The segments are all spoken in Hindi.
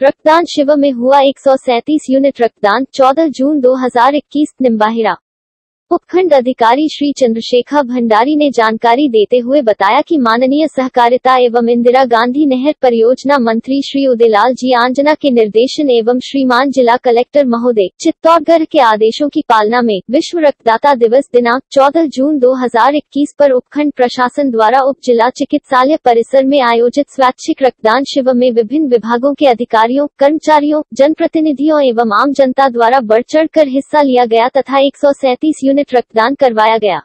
रक्तदान शिविर में हुआ 137 यूनिट रक्तदान 14 जून 2021 निम्बाहिरा। उपखंड अधिकारी श्री चंद्रशेखर भंडारी ने जानकारी देते हुए बताया कि माननीय सहकारिता एवं इंदिरा गांधी नहर परियोजना मंत्री श्री उदयलाल जी आंजना के निर्देशन एवं श्रीमान जिला कलेक्टर महोदय चित्तौड़गढ़ के आदेशों की पालना में विश्व रक्तदाता दिवस दिनांक 14 जून 2021 पर उपखंड प्रशासन द्वारा उप जिला चिकित्सालय परिसर में आयोजित स्वैच्छिक रक्तदान शिविर में विभिन्न विभागों के अधिकारियों, कर्मचारियों, जनप्रतिनिधियों एवं आम जनता द्वारा बढ़ चढ़ कर हिस्सा लिया गया तथा 137 यूनिट रक्तदान करवाया गया।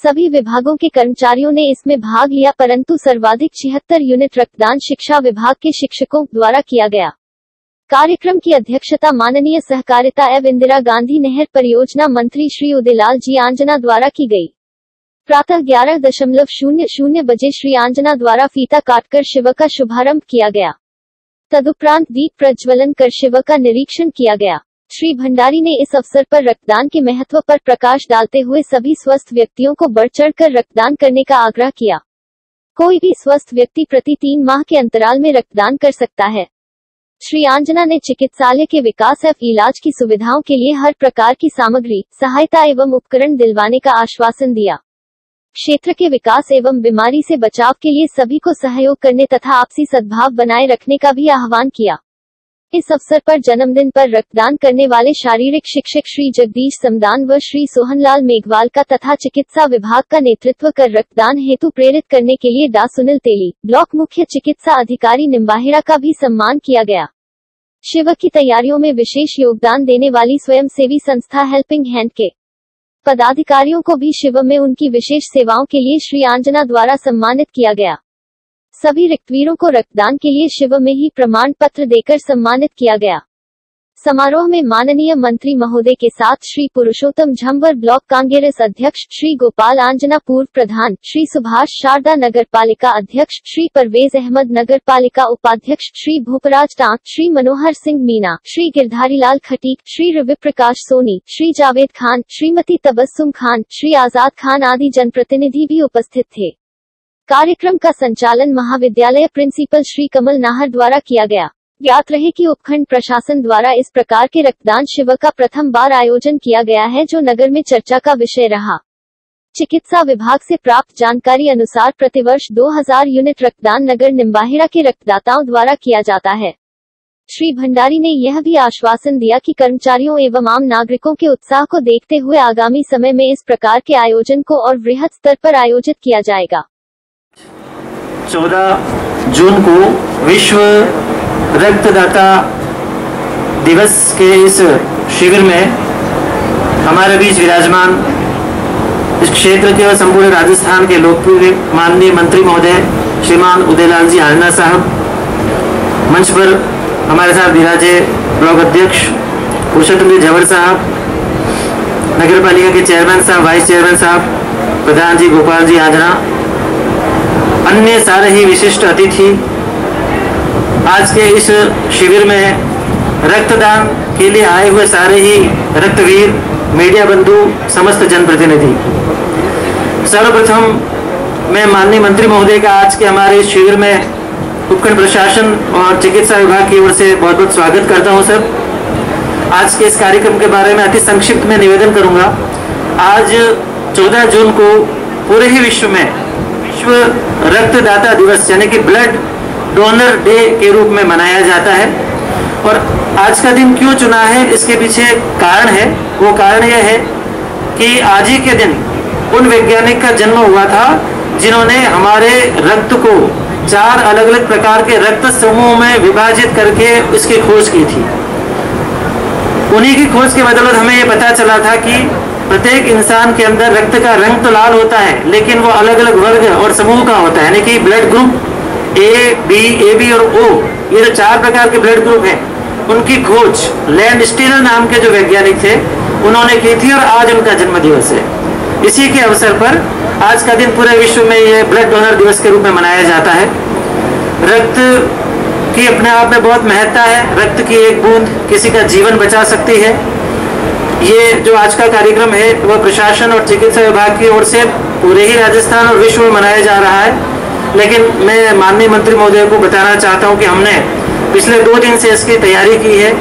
सभी विभागों के कर्मचारियों ने इसमें भाग लिया, परंतु सर्वाधिक 76 यूनिट रक्तदान शिक्षा विभाग के शिक्षकों द्वारा किया गया। कार्यक्रम की अध्यक्षता माननीय सहकारिता एवं इंदिरा गांधी नहर परियोजना मंत्री श्री उदयलाल जी आंजना द्वारा की गई। प्रातः 11:00 बजे श्री आंजना द्वारा फीता काटकर शिविर का शुभारंभ किया गया। तदुपरांत दीप प्रज्वलन कर शिविर का निरीक्षण किया गया। श्री भंडारी ने इस अवसर पर रक्तदान के महत्व पर प्रकाश डालते हुए सभी स्वस्थ व्यक्तियों को बढ़ चढ़कर रक्तदान करने का आग्रह किया। कोई भी स्वस्थ व्यक्ति प्रति 3 माह के अंतराल में रक्तदान कर सकता है। श्री आंजना ने चिकित्सालय के विकास एवं इलाज की सुविधाओं के लिए हर प्रकार की सामग्री, सहायता एवं उपकरण दिलवाने का आश्वासन दिया। क्षेत्र के विकास एवं बीमारी से बचाव के लिए सभी को सहयोग करने तथा आपसी सद्भाव बनाए रखने का भी आह्वान किया। इस अवसर पर जन्मदिन पर रक्तदान करने वाले शारीरिक शिक्षक श्री जगदीश समदान व श्री सोहनलाल मेघवाल का तथा चिकित्सा विभाग का नेतृत्व कर रक्तदान हेतु प्रेरित करने के लिए डा सुनील तेली, ब्लॉक मुख्य चिकित्सा अधिकारी निम्बाहिरा का भी सम्मान किया गया। शिविर की तैयारियों में विशेष योगदान देने वाली स्वयंसेवी संस्था हेल्पिंग हैंड के पदाधिकारियों को भी शिविर में उनकी विशेष सेवाओं के लिए श्री आंजना द्वारा सम्मानित किया गया। सभी रक्तवीरों को रक्तदान के लिए शिविर में ही प्रमाण पत्र देकर सम्मानित किया गया। समारोह में माननीय मंत्री महोदय के साथ श्री पुरुषोत्तम झंवर ब्लॉक कांग्रेस अध्यक्ष, श्री गोपाल आंजना पूर्व प्रधान, श्री सुभाष शारदा नगर पालिका अध्यक्ष, श्री परवेज अहमद नगर पालिका उपाध्यक्ष, श्री भूपराज टांक, श्री मनोहर सिंह मीना, श्री गिरधारीलाल खटीक, श्री रवि प्रकाश सोनी, श्री जावेद खान, श्रीमती तबस्सुम खान, श्री आजाद खान आदि जनप्रतिनिधि भी उपस्थित थे। कार्यक्रम का संचालन महाविद्यालय प्रिंसिपल श्री कमल नाहर द्वारा किया गया। ज्ञात रहे कि उपखंड प्रशासन द्वारा इस प्रकार के रक्तदान शिविर का प्रथम बार आयोजन किया गया है, जो नगर में चर्चा का विषय रहा। चिकित्सा विभाग से प्राप्त जानकारी अनुसार प्रतिवर्ष 2000 यूनिट रक्तदान नगर निम्बाहिरा के रक्तदाताओं द्वारा किया जाता है। श्री भंडारी ने यह भी आश्वासन दिया कि कर्मचारियों एवं आम नागरिकों के उत्साह को देखते हुए आगामी समय में इस प्रकार के आयोजन को और वृहद स्तर पर आयोजित किया जाएगा। 14 जून को विश्व रक्तदाता दिवस के इस शिविर में हमारे बीच विराजमान इस क्षेत्र के और संपूर्ण राजस्थान के लोकप्रिय माननीय मंत्री महोदय श्रीमान उदयलाल जी आंजना साहब, मंच पर हमारे साथ विराजे ब्लॉक अध्यक्ष पुरुषोत्तम जी झंवर साहब, नगर पालिका के चेयरमैन साहब, वाइस चेयरमैन साहब, प्रधान जी गोपाल जी आंजना, अन्य सारे ही विशिष्ट अतिथि, आज के इस शिविर में रक्तदान के लिए आए हुए सारे ही रक्तवीर, मीडिया बंधु, समस्त जनप्रतिनिधि, सर्वप्रथम मैं माननीय मंत्री महोदय का आज के हमारे इस शिविर में उपखंड प्रशासन और चिकित्सा विभाग की ओर से बहुत बहुत स्वागत करता हूं। सर, आज के इस कार्यक्रम के बारे में अति संक्षिप्त में निवेदन करूंगा। आज 14 जून को पूरे ही विश्व में विश्व रक्तदाता दिवस यानी कि ब्लड डोनर डे के रूप में मनाया जाता है। और आज का दिन क्यों चुना है, इसके पीछे कारण है। वो कारण यह है कि आज ही के दिन उन वैज्ञानिक का जन्म हुआ था जिन्होंने हमारे रक्त को 4 अलग अलग प्रकार के रक्त समूहों में विभाजित करके इसकी खोज की थी। उन्हीं की खोज के बदौलत हमें ये पता चला था कि प्रत्येक इंसान के अंदर रक्त का रंग तो लाल होता है, लेकिन वो अलग अलग वर्ग और समूह का होता है, यानी कि ब्लड ग्रुप ए बी और ओ, ये जो 4 प्रकार के ब्लड ग्रुप हैं, उनकी खोज लैंड स्टीनर नाम के जो वैज्ञानिक थे उन्होंने की थी और आज उनका जन्म दिवस है। इसी के अवसर पर आज का दिन पूरे विश्व में ये ब्लड डोनर दिवस के रूप में मनाया जाता है। रक्त की अपने आप में बहुत महत्ता है। रक्त की एक बूंद किसी का जीवन बचा सकती है। ये जो आज का कार्यक्रम है वह प्रशासन और चिकित्सा विभाग की ओर से पूरे ही राजस्थान और विश्व में मनाया जा रहा है, लेकिन मैं माननीय मंत्री महोदय को बताना चाहता हूं कि हमने पिछले 2 दिन से इसकी तैयारी की है।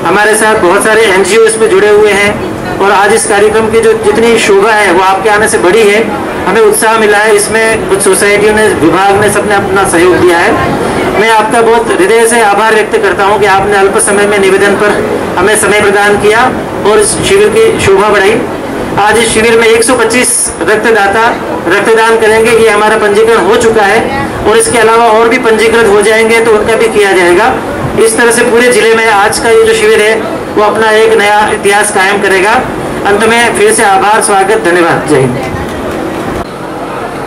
हमारे साथ बहुत सारे NGO इसमें जुड़े हुए हैं और आज इस कार्यक्रम की जो जितनी शोभा है वो आपके आने से बड़ी है। हमें उत्साह मिला है, इसमें कुछ सोसाइटियों ने, विभाग ने, सबने अपना सहयोग दिया है। मैं आपका बहुत हृदय से आभार व्यक्त करता हूं कि आपने अल्प समय में निवेदन पर हमें समय प्रदान किया और इस शिविर की शोभा बढ़ाई। आज इस शिविर में 125 रक्तदाता रक्तदान करेंगे। ये हमारा पंजीकरण हो चुका है और इसके अलावा और भी पंजीकृत हो जाएंगे तो उनका भी किया जाएगा। इस तरह से पूरे जिले में आज का ये जो शिविर है वो अपना एक नया इतिहास कायम करेगा। अंत में फिर से आभार, स्वागत, धन्यवाद, जय हिंद।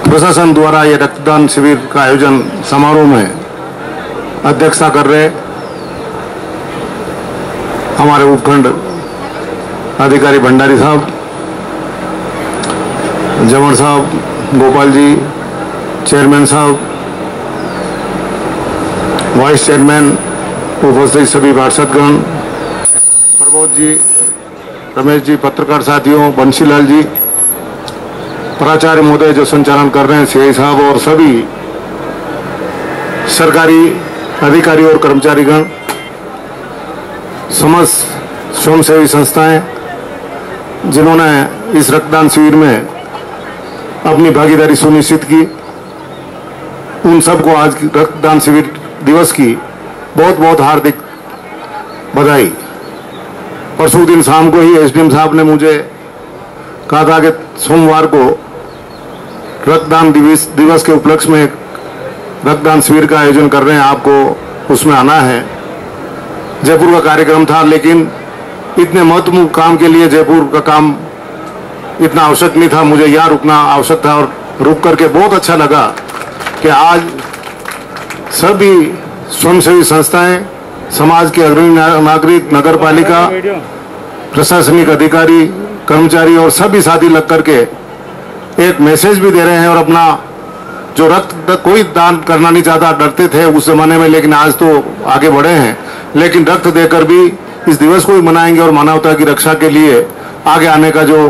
प्रशासन द्वारा ये रक्तदान शिविर का आयोजन समारोह में अध्यक्षता कर रहे हमारे उपखंड अधिकारी भंडारी साहब, जमन साहब, गोपाल जी, चेयरमैन साहब, वाइस चेयरमैन, उपस्थित सभी पार्षदगण, प्रबोध जी, रमेश जी, पत्रकार साथियों, बंशीलाल जी, प्राचार्य महोदय जो संचालन कर रहे हैं, सीआई साहब और सभी सरकारी अधिकारी और कर्मचारीगण, समस्त स्वयंसेवी संस्थाएं जिन्होंने इस रक्तदान शिविर में अपनी भागीदारी सुनिश्चित की, उन सबको आज रक्तदान शिविर दिवस की बहुत बहुत हार्दिक बधाई। परसों दिन शाम को ही एसडीएम साहब ने मुझे कहा था कि सोमवार को रक्तदान दिवस के उपलक्ष्य में रक्तदान शिविर का आयोजन कर रहे हैं, आपको उसमें आना है। जयपुर का कार्यक्रम था, लेकिन इतने महत्वपूर्ण काम के लिए जयपुर का काम इतना आवश्यक नहीं था, मुझे यहाँ रुकना आवश्यक था और रुक करके बहुत अच्छा लगा कि आज सभी स्वयंसेवी संस्थाएं, समाज के अग्रणी नागरिक, नगर पालिका, प्रशासनिक अधिकारी, कर्मचारी और सभी साथी लग करके एक मैसेज भी दे रहे हैं और अपना जो रक्त कोई दान करना नहीं चाहता, डरते थे उस जमाने में, लेकिन आज तो आगे बढ़े हैं, लेकिन रक्त देकर भी इस दिवस को भी मनाएंगे और मानवता की रक्षा के लिए आगे आने का जो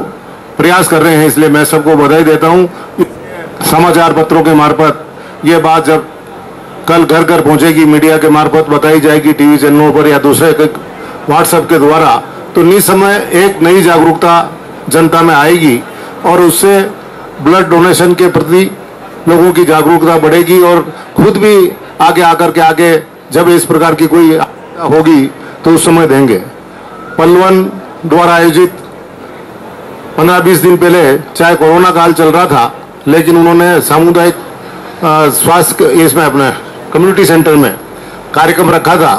प्रयास कर रहे हैं। इसलिए मैं सबको बधाई देता हूं। समाचार पत्रों के मार्फत ये बात जब कल घर घर पहुंचेगी, मीडिया के मार्फत बताई जाएगी, टीवी चैनलों पर या दूसरे व्हाट्सएप के द्वारा, तो निसमय एक नई जागरूकता जनता में आएगी और उससे ब्लड डोनेशन के प्रति लोगों की जागरूकता बढ़ेगी और खुद भी आगे आकर के आगे जब इस प्रकार की कोई होगी तो उस समय देंगे। पलवन द्वारा आयोजित 15-20 दिन पहले, चाहे कोरोना काल चल रहा था, लेकिन उन्होंने सामुदायिक स्वास्थ्य इसमें अपने कम्युनिटी सेंटर में कार्यक्रम रखा था।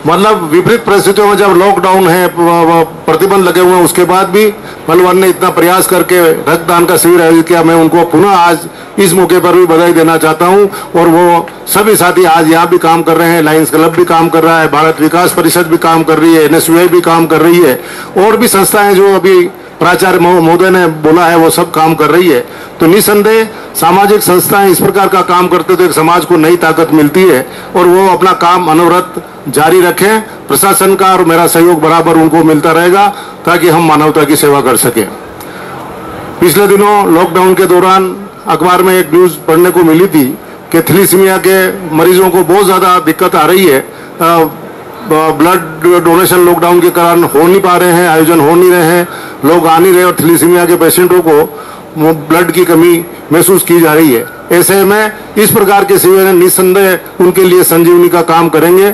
मतलब विपरीत परिस्थितियों में जब लॉकडाउन है, प्रतिबंध लगे हुए हैं, उसके बाद भी पलवन ने इतना प्रयास करके रक्तदान का शिविर आयोजित किया। मैं उनको पुनः आज इस मौके पर भी बधाई देना चाहता हूं। और वो सभी साथी आज यहाँ भी काम कर रहे हैं, लायंस क्लब भी काम कर रहा है, भारत विकास परिषद भी काम कर रही है, NSUI भी काम कर रही है और भी संस्थाएं जो अभी प्राचार्य महोदय ने बोला है वो सब काम कर रही है। तो निसंदेह सामाजिक संस्थाएं इस प्रकार का काम करते तो एक समाज को नई ताकत मिलती है और वो अपना काम अनवरत जारी रखें। प्रशासन का और मेरा सहयोग बराबर उनको मिलता रहेगा ताकि हम मानवता की सेवा कर सकें। पिछले दिनों लॉकडाउन के दौरान अखबार में एक न्यूज पढ़ने को मिली थी कि थैलेसीमिया के मरीजों को बहुत ज्यादा दिक्कत आ रही है। ब्लड डोनेशन लॉकडाउन के कारण हो नहीं पा रहे हैं, आयोजन हो नहीं रहे हैं, लोग आ नहीं रहे और थैलेसीमिया के पेशेंटों को ब्लड की कमी महसूस की जा रही है। ऐसे में इस प्रकार के शिविर निसंदेह उनके लिए संजीवनी का काम करेंगे।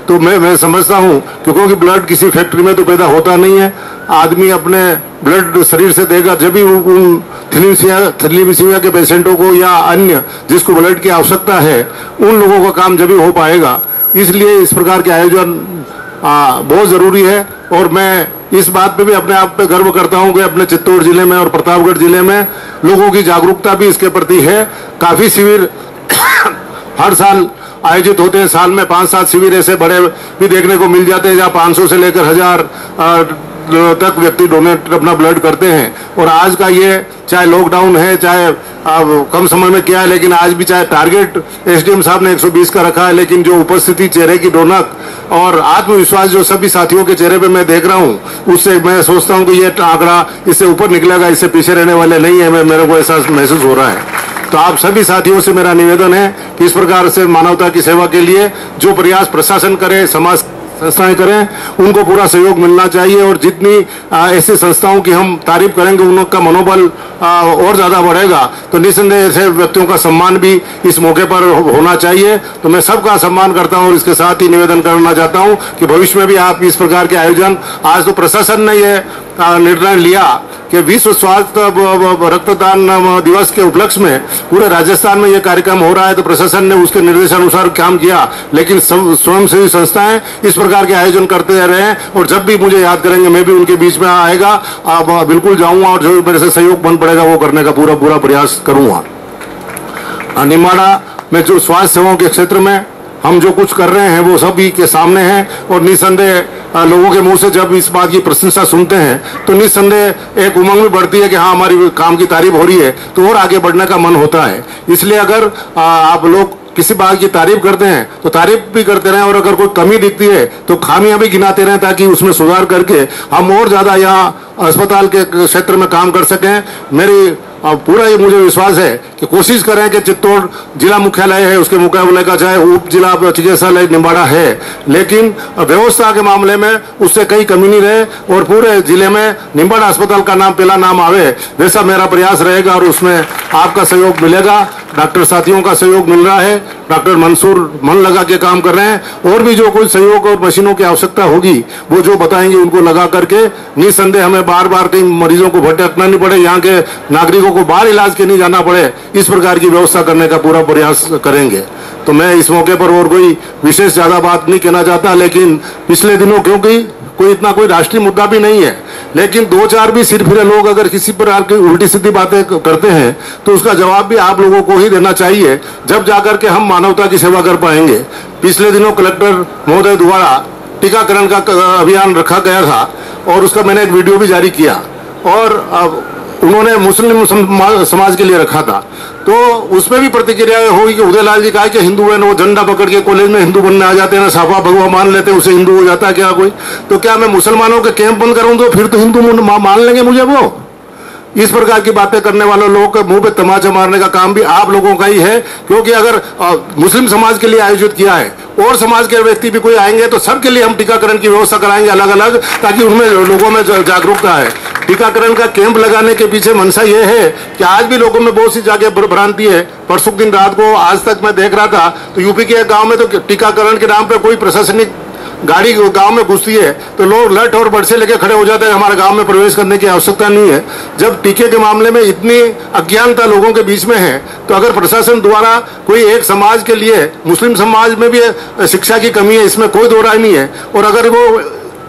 तो मैं समझता हूं क्योंकि ब्लड किसी फैक्ट्री में तो पैदा होता नहीं है, आदमी अपने ब्लड शरीर से देगा जब भी उन थैलेसीमिया के पेशेंटों को या अन्य जिसको ब्लड की आवश्यकता है उन लोगों का काम जब भी हो पाएगा। इसलिए इस प्रकार के आयोजन बहुत जरूरी है और मैं इस बात पे भी अपने आप पे गर्व करता हूं कि अपने चित्तौड़ जिले में और प्रतापगढ़ जिले में लोगों की जागरूकता भी इसके प्रति है। काफी शिविर हर साल आयोजित होते हैं, साल में 5-7 शिविर ऐसे बड़े भी देखने को मिल जाते हैं जहाँ 500 से लेकर 1000 तक व्यक्ति डोनेट अपना ब्लड करते हैं। और आज का ये चाहे लॉकडाउन है, चाहे कम समय में किया है, लेकिन आज भी चाहे टारगेट एसडीएम साहब ने 120 का रखा है, लेकिन जो उपस्थिति, चेहरे की रौनक और आत्मविश्वास जो सभी साथियों के चेहरे पे मैं देख रहा हूँ, उससे मैं सोचता हूँ कि ये आंकड़ा इससे ऊपर निकलेगा, इससे पीछे रहने वाले नहीं है। मेरे को ऐसा महसूस हो रहा है। तो आप सभी साथियों से मेरा निवेदन है कि इस प्रकार से मानवता की सेवा के लिए जो प्रयास प्रशासन करे, समाज संस्थाएं करें, उनको पूरा सहयोग मिलना चाहिए। और जितनी ऐसी संस्थाओं की हम तारीफ करेंगे, उनका मनोबल और ज्यादा बढ़ेगा। तो निस्संदेह ऐसे व्यक्तियों का सम्मान भी इस मौके पर होना चाहिए। तो मैं सबका सम्मान करता हूं और इसके साथ ही निवेदन करना चाहता हूं कि भविष्य में भी आप इस प्रकार के आयोजन, आज तो प्रशासन ने यह निर्णय लिया कि विश्व स्वास्थ्य रक्तदान दिवस के उपलक्ष्य में पूरे राजस्थान में यह कार्यक्रम हो रहा है, तो प्रशासन ने उसके निर्देशानुसार काम किया। लेकिन स्वयंसेवी संस्थाएं इस प्रकार के आयोजन करते रहे हैं और जब भी मुझे याद करेंगे मैं भी उनके बीच में आएगा, बिल्कुल जाऊंगा और जो मेरे से सहयोग बन पड़ेगा वो करने का पूरा प्रयास करूंगा। निम्बाड़ा में जो स्वास्थ्य सेवाओं के क्षेत्र में हम जो कुछ कर रहे हैं वो सभी के सामने हैं और निस्संदेह लोगों के मुंह से जब इस बात की प्रशंसा सुनते हैं तो निस्संदेह एक उमंग भी बढ़ती है कि हाँ, हमारी काम की तारीफ हो रही है, तो और आगे बढ़ने का मन होता है। इसलिए अगर आप लोग किसी बात की तारीफ करते हैं तो तारीफ भी करते रहें और अगर कोई कमी दिखती है तो खामियां भी गिनाते रहें, ताकि उसमें सुधार करके हम और ज्यादा यहाँ अस्पताल के क्षेत्र में काम कर सकें। मेरी पूरा ये मुझे विश्वास है कि कोशिश करें कि चित्तौड़ जिला मुख्यालय है, उसके मुकाबले का चाहे उप जिला चिकित्सालय निम्बाड़ा है, लेकिन व्यवस्था के मामले में उससे कहीं कमी नहीं रहे और पूरे जिले में निम्बाड़ा अस्पताल का नाम पहला नाम आवे, वैसा मेरा प्रयास रहेगा। और उसमें आपका सहयोग मिलेगा, डॉक्टर साथियों का सहयोग मिल रहा है, डॉक्टर मंसूर मन लगा के काम कर रहे हैं। और भी जो कोई सहयोग और मशीनों की आवश्यकता होगी वो जो बताएंगे उनको लगा करके निस्संदेह हमें बार बार कई मरीजों को भटकना नहीं पड़े, यहाँ के नागरिकों को बाहर इलाज के नहीं जाना पड़े, इस प्रकार की व्यवस्था करने का पूरा प्रयास करेंगे। तो मैं इस मौके पर और कोई विशेष ज्यादा बात नहीं कहना चाहता, लेकिन पिछले दिनों क्योंकि कोई राष्ट्रीय मुद्दा भी नहीं है, लेकिन दो चार भी सिर फिरे लोग अगर किसी प्रकार की उल्टी सीधी बातें करते हैं तो उसका जवाब भी आप लोगों को ही देना चाहिए, जब जाकर के हम मानवता की सेवा कर पाएंगे। पिछले दिनों कलेक्टर महोदय द्वारा टीकाकरण का अभियान रखा गया था और उसका मैंने एक वीडियो भी जारी किया और उन्होंने मुस्लिम समाज के लिए रखा था, तो उसमें भी प्रतिक्रिया होगी कि उदयलाल जी कहा कि हिंदू है ना, वो झंडा पकड़ के कॉलेज में हिंदू बनने आ जाते हैं ना, साफा भगवा मान लेते हैं, उसे हिंदू हो जाता है क्या कोई? तो क्या मैं मुसलमानों के कैंप बंद करूं तो फिर तो हिंदू मान लेंगे मुझे? वो इस प्रकार की बातें करने वाले लोगों के मुंह पे तमाचा मारने का काम भी आप लोगों का ही है, क्योंकि अगर मुस्लिम समाज के लिए आयोजित किया है और समाज के व्यक्ति भी कोई आएंगे तो सबके लिए हम टीकाकरण की व्यवस्था कराएंगे अलग अलग, ताकि उनमें लोगों में जागरूकता है। टीकाकरण का कैंप लगाने के पीछे मंशा ये है कि आज भी लोगों में बहुत सी जगह भ्रांति है। परसों दिन रात को आज तक मैं देख रहा था तो यूपी के गांव में तो टीकाकरण के नाम पे कोई प्रशासनिक गाड़ी गांव में घुसती है तो लोग लठ और बरसे लेके खड़े हो जाते हैं, हमारे गांव में प्रवेश करने की आवश्यकता नहीं है। जब टीके के मामले में इतनी अज्ञानता लोगों के बीच में है, तो अगर प्रशासन द्वारा कोई एक समाज के लिए, मुस्लिम समाज में भी शिक्षा की कमी है, इसमें कोई दो राय नहीं है, और अगर वो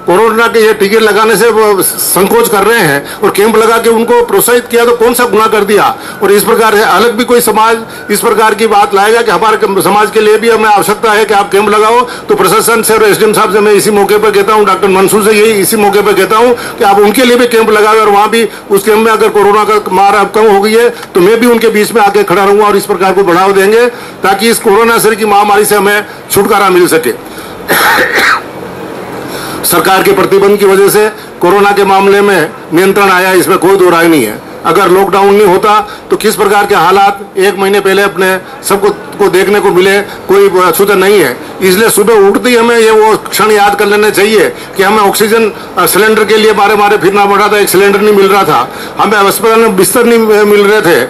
कोरोना के ये टीके लगाने से वो संकोच कर रहे हैं और कैंप लगा के उनको प्रोत्साहित किया, तो कौन सा गुनाह कर दिया? और इस प्रकार से अलग भी कोई समाज इस प्रकार की बात लाएगा कि हमारे समाज के लिए भी हमें आवश्यकता है कि आप कैंप लगाओ, तो प्रशासन से और एसडीएम साहब से मैं इसी मौके पर कहता हूँ, डॉक्टर मंसूर से यही इसी मौके पर कहता हूँ कि आप उनके लिए भी कैंप लगाए और वहां भी उस कैंप में अगर कोरोना का मार अब कम हो गई है तो मैं भी उनके बीच में आके खड़ा रहूंगा और इस प्रकार को बढ़ावा देंगे, ताकि इस कोरोना सर की महामारी से हमें छुटकारा मिल सके। सरकार के प्रतिबंध की वजह से कोरोना के मामले में नियंत्रण आया, इसमें कोई दो राय नहीं है। अगर लॉकडाउन नहीं होता तो किस प्रकार के हालात एक महीने पहले अपने सबको को देखने को मिले, कोई अछूता नहीं है। इसलिए सुबह उठते ही हमें ये वो क्षण याद कर लेने चाहिए कि हमें ऑक्सीजन सिलेंडर के लिए बारे मारे फिरना पड़ा था, एक सिलेंडर नहीं मिल रहा था, हमें अस्पताल में बिस्तर नहीं मिल रहे थे,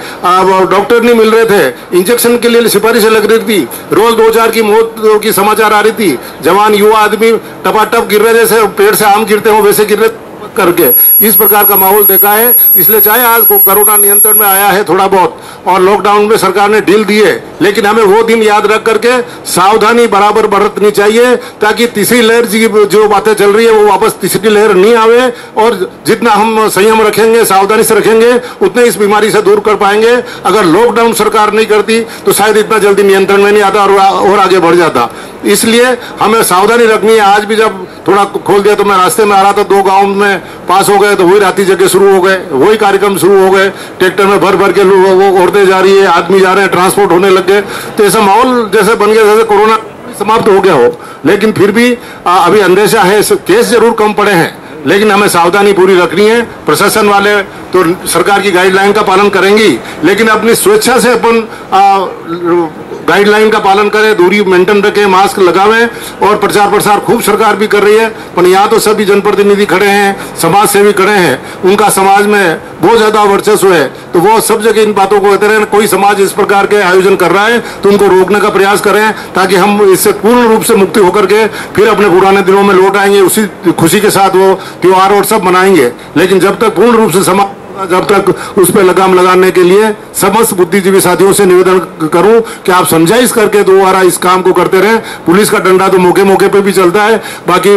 डॉक्टर नहीं मिल रहे थे, इंजेक्शन के लिए सिफारिशें लग रही थी, रोज 2-4 की मौत की समाचार आ रही थी, जवान युवा आदमी टपाटप गिर रहे, जैसे पेड़ से आम गिरते हो वैसे गिर रहे करके, इस प्रकार का माहौल देखा है। इसलिए चाहे आज कोरोना नियंत्रण में आया है थोड़ा बहुत और लॉकडाउन में सरकार ने ढील दी है, लेकिन हमें वो दिन याद रख करके सावधानी बराबर बरतनी चाहिए, ताकि तीसरी लहर जो बातें चल रही है वो वापस तीसरी लहर नहीं आवे, और जितना हम संयम रखेंगे, सावधानी से रखेंगे, उतने इस बीमारी से दूर कर पाएंगे। अगर लॉकडाउन सरकार नहीं करती तो शायद इतना जल्दी नियंत्रण में नहीं आता और आगे बढ़ जाता। इसलिए हमें सावधानी रखनी है। आज भी जब थोड़ा खोल दिया तो मैं रास्ते में आ रहा था, 2 गांव में पास हो गए तो वही राती जगह शुरू हो गए, वही कार्यक्रम शुरू हो गए, ट्रैक्टर में भर भर के लोग औरतें जा रही है, आदमी जा रहे हैं, ट्रांसपोर्ट होने लग गए। तो ऐसा माहौल जैसे बन गया जैसे कोरोना समाप्त हो गया हो, लेकिन फिर भी अभी अंदेशा है, केस जरूर कम पड़े हैं, लेकिन हमें सावधानी पूरी रखनी है। प्रशासन वाले तो सरकार की गाइडलाइन का पालन करेंगी, लेकिन अपनी स्वेच्छा से अपन गाइडलाइन का पालन करें, दूरी मेंटेन रखें, मास्क लगावें और प्रचार प्रसार खूब सरकार भी कर रही है। पर यहाँ तो सभी जनप्रतिनिधि खड़े हैं, समाज सेवी खड़े हैं, उनका समाज में बहुत ज्यादा वर्चस्व है, तो वो सब जगह इन बातों को कहते रहे। कोई समाज इस प्रकार के आयोजन कर रहा है तो उनको रोकने का प्रयास करें, ताकि हम इससे पूर्ण रूप से मुक्ति होकर के फिर अपने पुराने दिनों में लौट आएंगे, उसी खुशी के साथ वो त्योहार और सब मनाएंगे। लेकिन जब तक पूर्ण रूप से समाज, जब तक उस पर लगाम लगाने के लिए समस्त बुद्धिजीवी साथियों से निवेदन करूं कि आप समझाइश करके दोबारा इस काम को करते रहें। पुलिस का डंडा तो मौके मौके पे भी चलता है, बाकी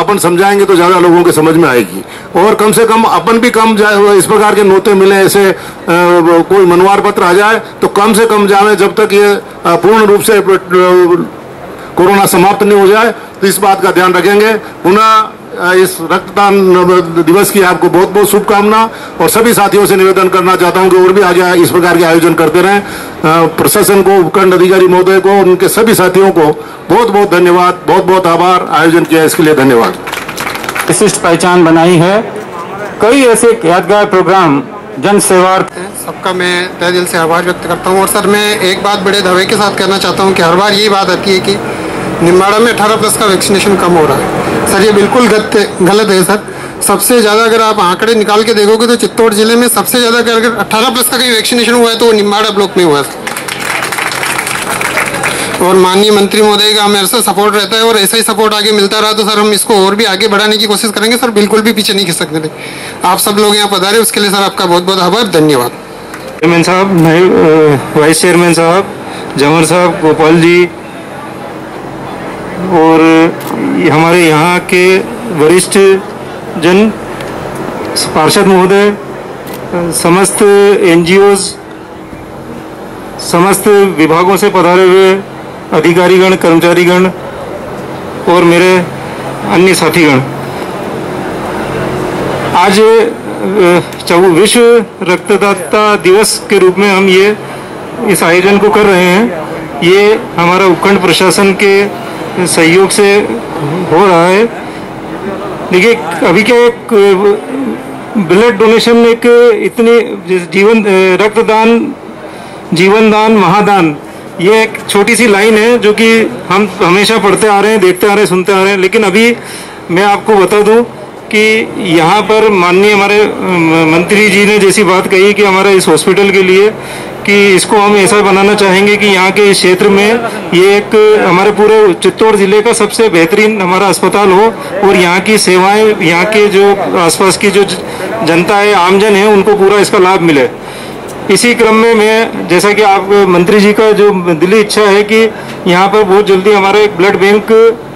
अपन समझाएंगे तो ज्यादा लोगों के समझ में आएगी। और कम से कम अपन भी कम इस प्रकार के नोते मिले, ऐसे कोई मनवार पत्र आ जाए तो कम से कम जाए, जब तक ये पूर्ण रूप से कोरोना समाप्त नहीं हो जाए। तो इस बात का ध्यान रखेंगे। पुनः इस रक्तदान दिवस की आपको बहुत बहुत शुभकामना, और सभी साथियों से निवेदन करना चाहता हूं कि और भी आगे इस प्रकार के आयोजन करते रहें। प्रशासन को, उपखंड अधिकारी महोदय को, उनके सभी साथियों को बहुत बहुत धन्यवाद, बहुत बहुत आभार। आयोजन किया इसके लिए धन्यवाद। विशिष्ट पहचान बनाई है, कई ऐसे यादगार प्रोग्राम जन सेवा। सबका मैं तहे दिल से आभार व्यक्त करता हूं। और सर, मैं एक बात बड़े दावे के साथ कहना चाहता हूं कि हर बार यही बात आती है कि निम्बाड़ा में 18+ का वैक्सीनेशन कम हो रहा है। सर, ये बिल्कुल गलत है सर। सबसे ज़्यादा अगर आप आंकड़े निकाल के देखोगे तो चित्तौड़ जिले में सबसे ज़्यादा अगर 18+ का कहीं वैक्सीनेशन हुआ है तो वो निम्बाड़ा ब्लॉक में हुआ है। और माननीय मंत्री महोदय का हमें ऐसा सपोर्ट रहता है, और ऐसा ही सपोर्ट आगे मिलता रहा तो सर हम इसको और भी आगे बढ़ाने की कोशिश करेंगे सर। बिल्कुल भी पीछे नहीं खिसक सकते थे। आप सब लोग यहाँ पधारे, उसके लिए सर आपका बहुत बहुत आभार, धन्यवाद। चेयरमैन साहब, वाइस चेयरमैन साहब, जमर साहब, गोपाल जी, और हमारे यहाँ के वरिष्ठ जन, पार्षद महोदय, समस्त NGOs, समस्त विभागों से पधारे हुए अधिकारीगण, कर्मचारीगण और मेरे अन्य साथीगण, आज विश्व रक्तदाता दिवस के रूप में हम ये इस आयोजन को कर रहे हैं। ये हमारा उपखंड प्रशासन के सहयोग से हो रहा है। देखिए, अभी क्या ब्लड डोनेशन एक इतनी रक्तदान, जीवन दान, महादान, ये एक छोटी सी लाइन है जो कि हम हमेशा पढ़ते आ रहे हैं, देखते आ रहे हैं, सुनते आ रहे हैं। लेकिन अभी मैं आपको बता दूं कि यहाँ पर माननीय हमारे मंत्री जी ने जैसी बात कही कि हमारे इस हॉस्पिटल के लिए कि इसको हम ऐसा बनाना चाहेंगे कि यहाँ के इस क्षेत्र में ये एक हमारे पूरे चित्तौड़ जिले का सबसे बेहतरीन हमारा अस्पताल हो, और यहाँ की सेवाएं, यहाँ के जो आसपास की जो जनता है, आमजन है, उनको पूरा इसका लाभ मिले। इसी क्रम में मैं, जैसा कि आप मंत्री जी का जो दिली इच्छा है कि यहाँ पर बहुत जल्दी हमारा एक ब्लड बैंक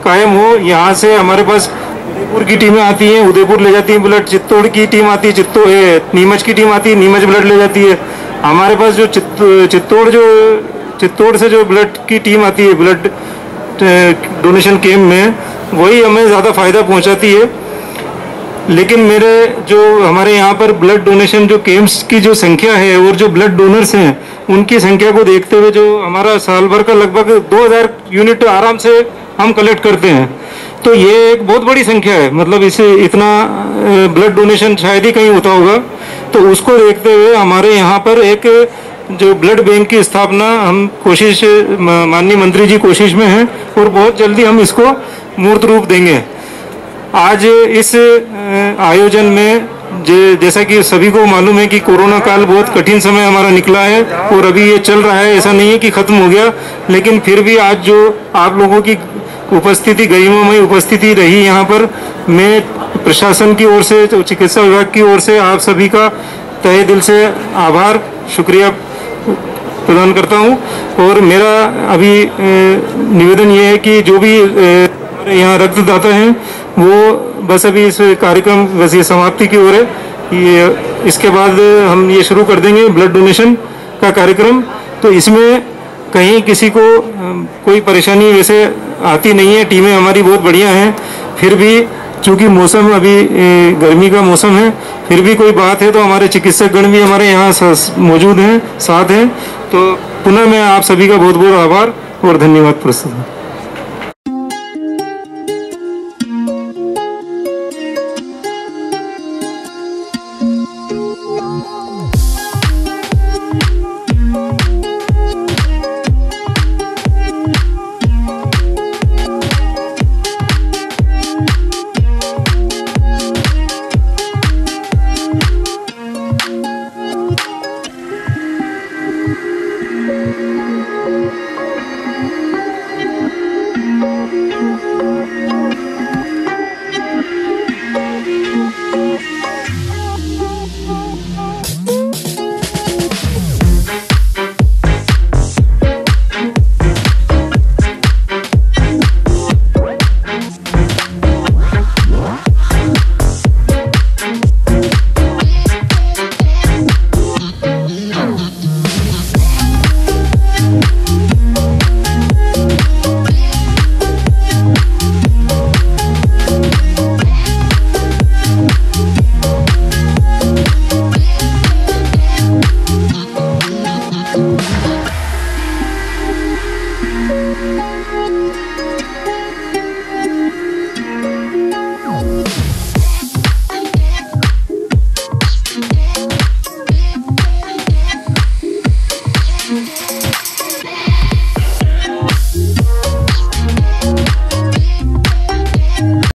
कायम हो। यहाँ से हमारे पास उदयपुर की टीमें आती हैं, उदयपुर ले जाती है ब्लड, चित्तौड़ की टीम आती है, नीमच की टीम आती है, नीमच ब्लड ले जाती है। हमारे पास जो चित्तौड़ से जो ब्लड की टीम आती है ब्लड डोनेशन कैंप में, वही हमें ज़्यादा फायदा पहुंचाती है। लेकिन मेरे जो हमारे यहाँ पर ब्लड डोनेशन जो कैंप्स की जो संख्या है और जो ब्लड डोनर्स हैं, उनकी संख्या को देखते हुए जो हमारा साल भर का लगभग 2000 यूनिट आराम से हम कलेक्ट करते हैं, तो ये एक बहुत बड़ी संख्या है। मतलब इसे इतना ब्लड डोनेशन शायद ही कहीं होता होगा। तो उसको देखते हुए हमारे यहाँ पर एक जो ब्लड बैंक की स्थापना हम कोशिश, माननीय मंत्री जी कोशिश में हैं, और बहुत जल्दी हम इसको मूर्त रूप देंगे। आज इस आयोजन में जैसा कि सभी को मालूम है कि कोरोना काल बहुत कठिन समय हमारा निकला है और अभी ये चल रहा है, ऐसा नहीं है कि खत्म हो गया। लेकिन फिर भी आज जो आप लोगों की उपस्थिति, गरिमामय उपस्थिति रही यहाँ पर, मैं प्रशासन की ओर से, चिकित्सा विभाग की ओर से आप सभी का तहे दिल से आभार, शुक्रिया प्रदान करता हूँ। और मेरा अभी निवेदन ये है कि जो भी हमारे यहाँ रक्तदाता हैं वो बस अभी इस कार्यक्रम वैसे समाप्ति की ओर है। ये इसके बाद हम ये शुरू कर देंगे ब्लड डोनेशन का कार्यक्रम। तो इसमें कहीं किसी को कोई परेशानी वैसे आती नहीं है, टीमें हमारी बहुत बढ़िया हैं। फिर भी चूँकि मौसम अभी गर्मी का मौसम है, फिर भी कोई बात है तो हमारे चिकित्सक गण भी हमारे यहाँ मौजूद हैं, साथ हैं। तो पुनः मैं आप सभी का बहुत बहुत आभार और धन्यवाद प्रस्तुत हूँ।